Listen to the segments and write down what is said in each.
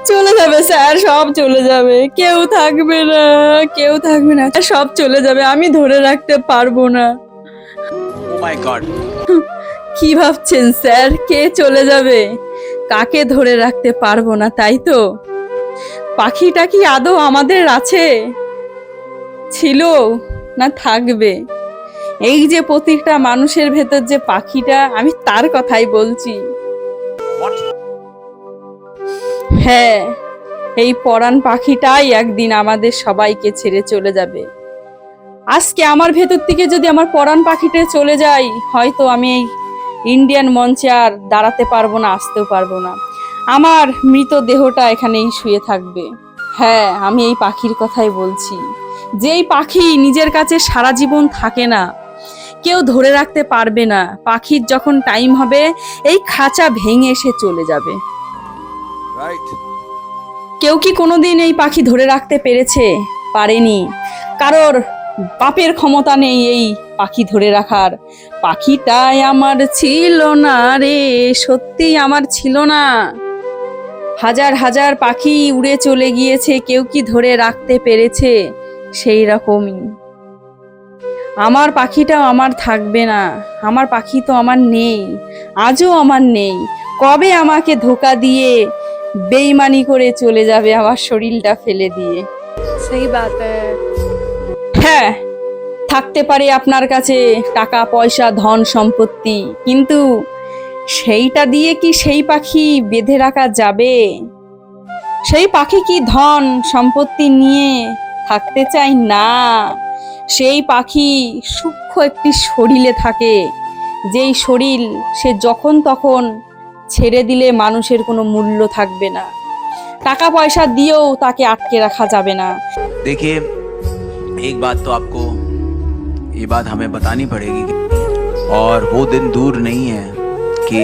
চলে যাবে স্যার, সব চলে যাবে, কেউ থাকবে না, কেউ থাকবে না, সব চলে যাবে, আমি ধরে রাখতে পারবো না। ও মাই গড, কি ভাবছেন স্যার, কে চলে যাবে? কাকে ধরে রাখতে পারবো না, তাই তো? পাখিটা কি আদৌ আমাদের আছে, ছিল, না থাকবে? এই যে প্রত্যেকটা মানুষের ভেতর যে পাখিটা, আমি তার কথাই বলছি। হ্যাঁ, এই পরাণ পাখিটাই একদিন আমাদের সবাইকে ছেড়ে চলে যাবে। আজকে আমার ভেতর থেকে যদি আমার পরাণ পাখিটা চলে যায়, হয়তো আমি এই ইন্ডিয়ান মঞ্চে আর দাঁড়াতে পারবো না, আসতেও পারবো না। আমার মৃত দেহটা এখানেই শুয়ে থাকবে। হ্যাঁ, আমি এই পাখির কথাই বলছি। যেই পাখি নিজের কাছে সারা জীবন থাকে না, কেউ ধরে রাখতে পারবে না, পাখির যখন টাইম হবে এই খাঁচা ভেঙে এসে চলে যাবে। কেউ কি কোনোদিন এই পাখি ধরে রাখতে পেরেছে? পারেনি। কারোর বাপের ক্ষমতা নেই এই পাখি ধরে রাখার। পাখিটাই আমার ছিল না রে, সত্যি আমার ছিল না। হাজার হাজার পাখি উড়ে চলে গিয়েছে, কেউ কি ধরে রাখতে পেরেছে? সেই রকমই আমার পাখিটাও আমার থাকবে না। আমার পাখি তো আমার নেই, আজও আমার নেই। কবে আমাকে ধোকা দিয়ে বেইমানি করে চলে যাবে আমার শরীরটা ফেলে দিয়ে। सही बात है। হ্যাঁ, থাকতে পারে আপনার কাছে টাকা পয়সা ধন সম্পত্তি, কিন্তু সেইটা দিয়ে কি সেই পাখি বেঁধে রাখা যাবে? সেই পাখি কি ধন সম্পত্তি নিয়ে থাকতে চায় না। সেই পাখি সূক্ষ্ম একটি শরীরে থাকে, যেই শরীর সে যখন তখন ছেড়ে দিলে মানুষের কোনো মূল্য থাকবে না। টাকা পয়সা দিয়েও তাকে আটকে রাখা যাবে না। देखिए एक बात तो आपको ये बात हमें बतानी पड़ेगी और वो दिन दूर नहीं है कि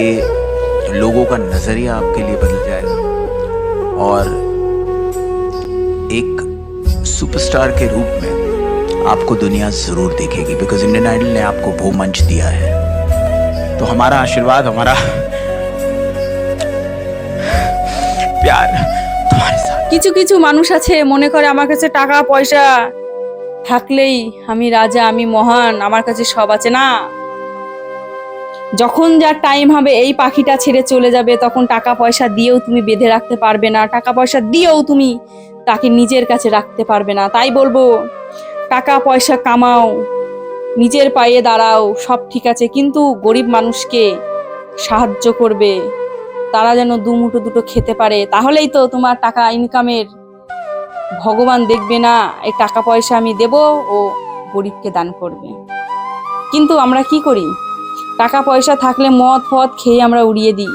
लोगों का नजरिया आपके लिए बदल जाएगा और एक सुपरस्टार के रूप में आपको दुनिया जरूर देखेगी, बिकॉज इंडियन आइडल ने आपको वो मंच दिया है। तो हमारा आशीर्वाद, हमारा प्यार तुम्हारे साथ। কিছু কিছু মানুষ আছে মনে করে আমার কাছে টাকা পয়সা থাকলেই আমি রাজা, আমি মহান, আমার কাছে সব আছে। না, যখন যার টাইম হবে এই পাখিটা ছেড়ে চলে যাবে, তখন টাকা পয়সা দিয়েও তুমি বেঁধে রাখতে পারবে না, টাকা পয়সা দিয়েও তুমি তাকে নিজের কাছে রাখতে পারবে না। তাই বলবো, টাকা পয়সা কামাও, নিজের পায়ে দাঁড়াও, সব ঠিক আছে, কিন্তু গরিব মানুষকে সাহায্য করবে, তারা যেন দুমুঠো দুটো খেতে পারে। তাহলেই তো তোমার টাকা ইনকামের ভগবান দেখবে না এই টাকা পয়সা আমি দেব ও গরিবকে দান করবে। কিন্তু আমরা কি করি, টাকা পয়সা থাকলে মদ ফদ খেয়ে আমরা উড়িয়ে দিই,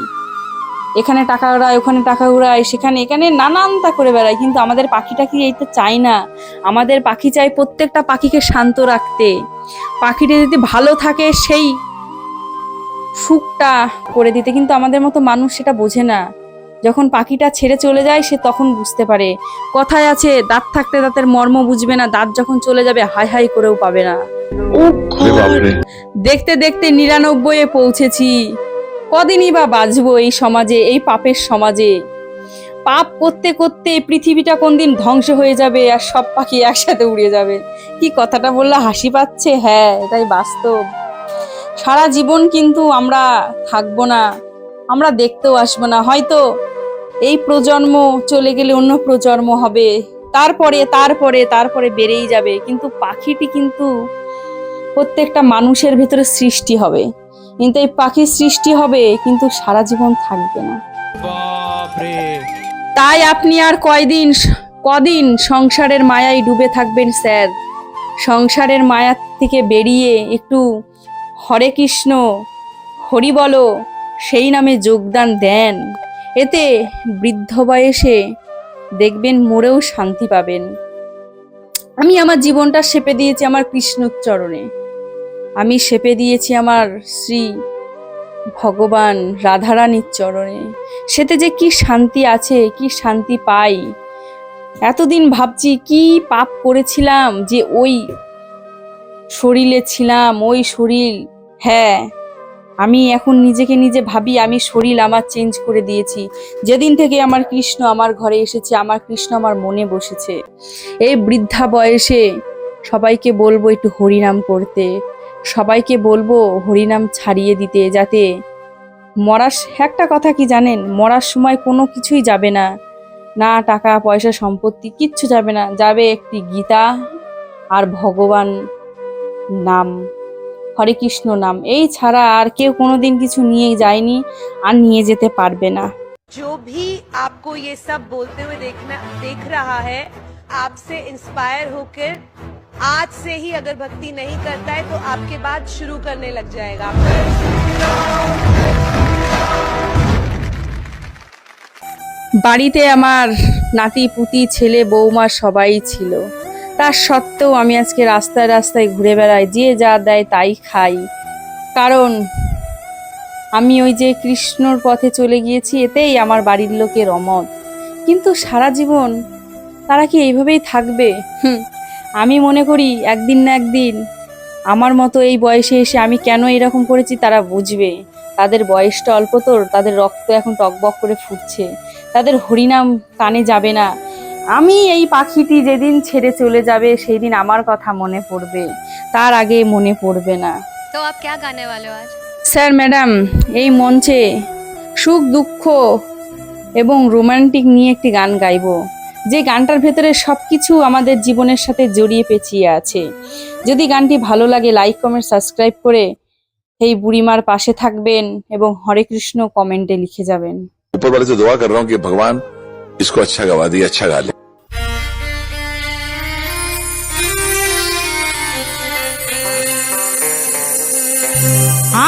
এখানে টাকা উড়াই, ওখানে টাকা উড়াই, সেখানে এখানে নানানটা করে বেড়াই। কিন্তু আমাদের পাখিটা কি এইটা চাই না। আমাদের পাখি চাই প্রত্যেকটা পাখিকে শান্ত রাখতে, পাখিটা যদি ভালো থাকে সেই সুখটা করে দিতে। কিন্তু আমাদের মতো মানুষ সেটা বোঝে না। যখন পাখিটা ছেড়ে চলে যায় সে তখন বুঝতে পারে। কথায় আছে, দাঁত থাকতে দাঁতের মর্ম বুঝবে না, দাঁত যখন চলে যাবে হাই হাই করেও পাবে না। দেখতে দেখতে 99-এ পৌঁছেছি, কদিনই বা বাঁচবো এই সমাজে, এই পাপের সমাজে। পাপ করতে করতে পৃথিবীটা কোনদিন ধ্বংস হয়ে যাবে আর সব পাখি একসাথে উড়ে যাবে। কি কথাটা বললে হাসি পাচ্ছে? হ্যাঁ, এটাই বাস্তব। সারা জীবন কিন্তু আমরা থাকবো না, আমরা দেখতেও আসবো না। হয়তো এই প্রজন্ম চলে গেলে অন্য প্রজন্ম হবে, তারপরে তারপরে তারপরে বেড়েই যাবে। কিন্তু পাখিটি কিন্তু প্রত্যেকটা মানুষের ভেতরে সৃষ্টি হবে, কিন্তু এই পাখির সৃষ্টি হবে কিন্তু সারা জীবন থাকবে না। তাই আপনি আর কদিন সংসারের মায়ায় ডুবে থাকবেন স্যার? সংসারের মায়া থেকে বেরিয়ে একটু হরে কৃষ্ণ হরি বলো সেই নামে যোগদান দেন। এতে বৃদ্ধ বয়সে দেখবেন মরেও শান্তি পাবেন। আমি আমার জীবনটা সেপে দিয়েছি আমার কৃষ্ণর চরণে, আমি সেপে দিয়েছি আমার শ্রী ভগবান রাধারানীর চরণে। সেতে যে কি শান্তি আছে, কি শান্তি পাই। এতদিন ভাবছি কি পাপ করেছিলাম যে ওই শরীরে ছিলাম, ওই শরীর। হ্যাঁ, আমি এখন নিজেকে নিজে ভাবি আমি শরীর আমার চেঞ্জ করে দিয়েছি। যেদিন থেকে আমার কৃষ্ণ আমার ঘরে এসেছে, আমার কৃষ্ণ আমার মনে বসেছে। এই বৃদ্ধা বয়সে সবাইকে বলবো একটু হরিনাম করতে, সবাইকে বলবো হরিনাম ছাড়িয়ে দিতে, যাতে মরার একটা কথা কি জানেন, মরার সময় কোনো কিছুই যাবে না, না টাকা পয়সা সম্পত্তি কিচ্ছু যাবে না, যাবে একটি গীতা আর ভগবান নাম, হরে কৃষ্ণ নাম। এই ছাড়া আর কেউ কোনোদিন কিছু নিয়ে যায়নি আর নিয়ে যেতে পারবে না। जो भी आपको ये सब बोलते हुए देख रहा है, आपसे इंस्पायर होकर आज से ही अगर भक्ति नहीं करता है तो आपके बाद शुरू करने लग जाएगा। বাড়িতে আমার নাতি পুতি ছেলে বৌমা সবাই ছিল, তার সত্ত্বেও আমি আজকে রাস্তায় রাস্তায় ঘুরে বেড়াই, যে যা দেয় তাই খাই। কারণ আমি ওই যে কৃষ্ণর পথে চলে গিয়েছি, এতেই আমার বাড়ির লোকের অমত। কিন্তু সারা জীবন তারা কি এইভাবেই থাকবে? আমি মনে করি একদিন না একদিন আমার মতো এই বয়সে এসে আমি কেন এরকম করেছি তারা বুঝবে। তাদের বয়সটা অল্প, তো তাদের রক্ত এখন টকবক করে ফুটছে, তাদের হরিনাম কানে যাবে না। আমি এই পাখিটি যেদিন ছেড়ে চলে যাবে সেই দিন আমার কথা মনে পড়বে, তার আগে মনে পড়বে না। तो आप क्या गाने वाले हो आज? স্যার ম্যাডাম, এই মঞ্চে সুখ দুঃখ এবং রোমান্টিক নিয়ে একটি গান গাইবো, যে গানটার ভেতরে সবকিছু আমাদের জীবনের সাথে জড়িয়ে পেঁচিয়ে আছে। যদি গানটি ভালো লাগে লাইক কমেন্ট সাবস্ক্রাইব করে এই বুড়িমার পাশে থাকবেন এবং হরে কৃষ্ণ কমেন্টে লিখে যাবেন। ऊपर वाले से दुआ कर रहा हूँ कि भगवान इसको अच्छा गवा दिए, अच्छा गा ले।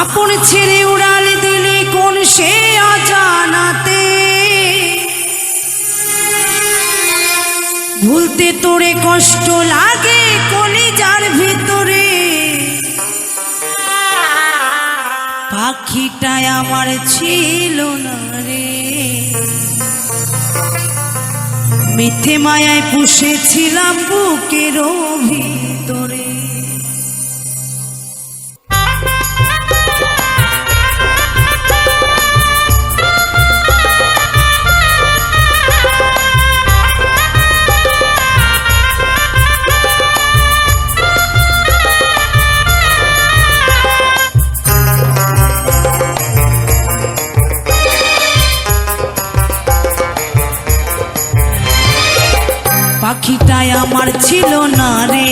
আপন ছেড়ে উড়াল দিলে কোন সে অজানাতে, ভুলতে তোরে কষ্ট লাগে কলিজার ভিতরে। পাখিটাই আমার ছিল না রে, মিথ্যে মায়ায় পুষেছিলাম বুকের ভিতরে। পাখিটাই আমার ছিল না রে,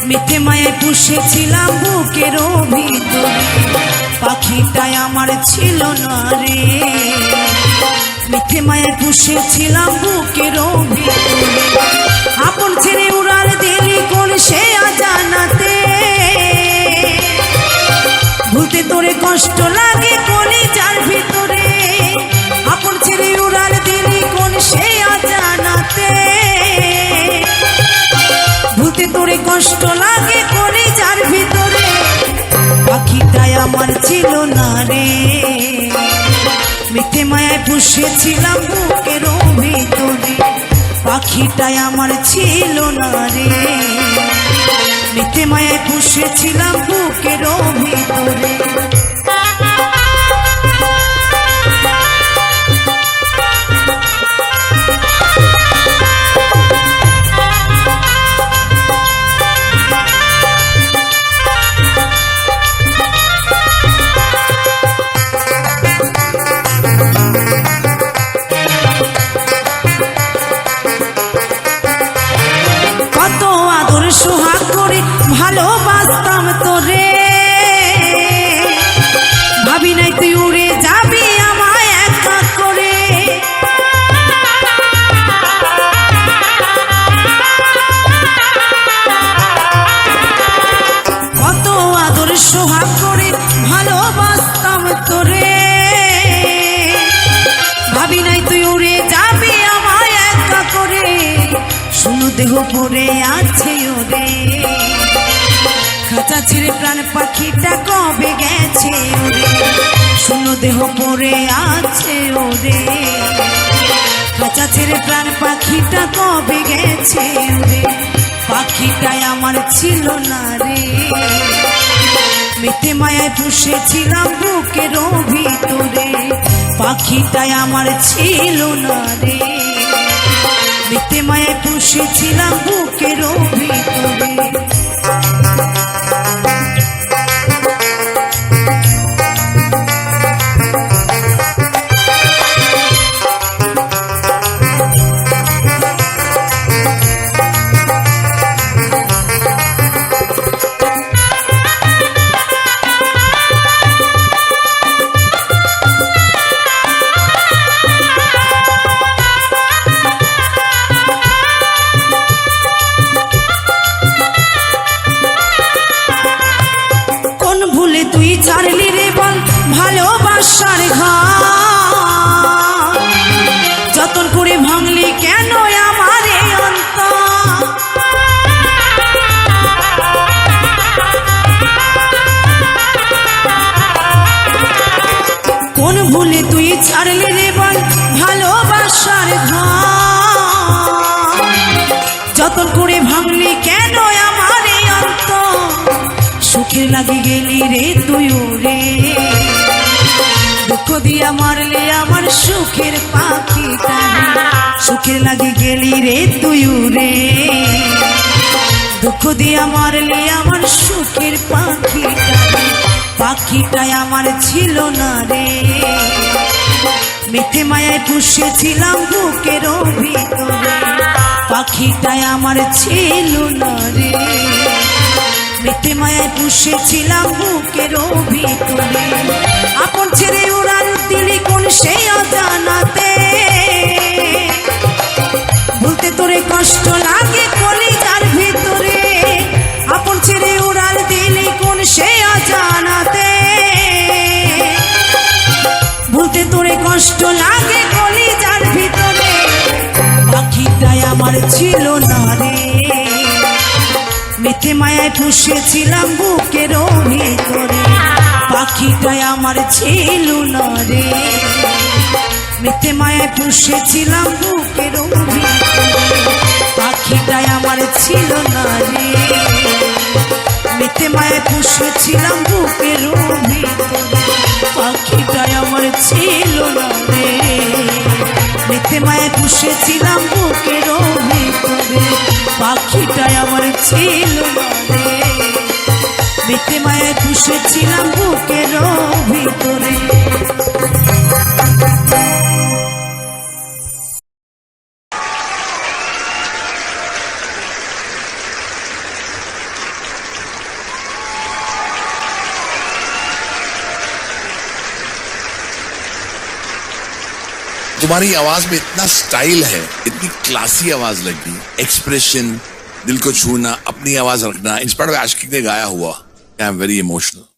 মিথ্যে মায়ায় পুষেছিলাম বুকের ভিতরে। পাখিটাই আমার ছিল না রে, মিথ্যে মায়ায় পুষেছিলাম বুকের ভিতরে। আপন ছেড়ে উড়াল দিলি কোন সে অজানাতে, ভুলতে তোরে কষ্ট লাগে কলিজার ভিতরে। আপন ছেড়ে উড়াল দিলি কোন সে অজানাতে, ভুলতে তোরে কষ্ট লাগে কলিজার ভিতরে। পাখিটাই আমার ছিল না রে, মিথ্যে মায়ায় পুষেছিলাম বুকের ভিতরে। পাখিটাই আমার ছিল না রে, মিথ্যে মায়ায় পুষেছিলাম বুকের ভিতরে। কত আদর সোহাগ করে ভালোবাসতাম তোরে, ভাবি নাই তুই উড়ে যাবি আমায় একা করে। কত আদর সোহাগ করে ভালোবাসতাম তোরে, ভাবি নাই তুই উড়ে যাবি আমায় একা করে। শুনো দেহ পড়ে আছে ওরে, খাঁচা ছেড়ে প্রাণ পাখিটা কবে গেছে ওরে। শুনো দেহ পড়ে আছে ওরে, খাঁচা ছেড়ে প্রাণ পাখিটা কবে গেছে ওরে। পাখিটাই আমার ছিল না রে, মিথ্যে মায়ায় পুষেছিলাম বুকের ভিতরে, পাখিটাই আমার ছিল না রে। মিথ্যে মায়ায় পুষেছিলাম বুকের ভিতরে। তুই ছাড়লি রে বল ভালোবাসার ঘর, যতন করে ভাঙলি কেন আমার অন্তর। কোন ভুলে তুই ছাড়লি রে বল ভালোবাসার ঘর, যতন করে ভাঙলি কেন আমার অন্তর। সুখে লাগি গেলি রে তুই রে, দুঃখ দিয়া মারলে আমার সুখের পাখিটা। সুখে লাগি গেলি রে তুই রে, দুঃখ দিয়া মারলে আমার সুখের পাখিটা। পাখিটাই আমার ছিল না রে, মিথ্যে মায়ায় পুষেছিলাম বুকের ভিতরে। পাখিটাই আমার ছিল না রে, মিথ্যে মায়ায় পুষেছিলাম বুকের ভিতরে। আপন ছেড়ে উড়াল দিলি কোন সেই অজানাতে, ভুলতে তোরে কষ্ট লাগে কলিজার ভিতরে। আপন ছেড়ে উড়াল দিলি কোন সেই অজানাতে, ভুলতে তোরে কষ্ট লাগে কলিজার ভিতরে। পাখিটাই আমার ছিল না রে, মিথ্যে মায়ায় পুষেছিলাম বুকের ভিতরে। পাখিটাই আমার ছিল না রে, মিথ্যে মায়ায় পুষেছিলাম বুকের ভিতরে। পাখিটাই আমার ছিল না রে, মিথ্যে মায়ায় পুষেছিলাম বুকের ভিতরে। পাখিটাই আমার ছিল না রে, মিথ্যে মায়ায় পুষেছিলাম বুকের ভিতরে। পাখিটাই আমার ছিল না রে, মিথ্যে মায়ায় পুষেছিলাম বুকের ভিতরে। तुम्हारी आवाज में इतना स्टाइल है, इतनी क्लासी आवाज लगी, एक्सप्रेशन, दिल को छूना, अपनी आवाज रखना। इंस्पायर्ड बाय आशिकी ने गाया हुआ। I am very emotional.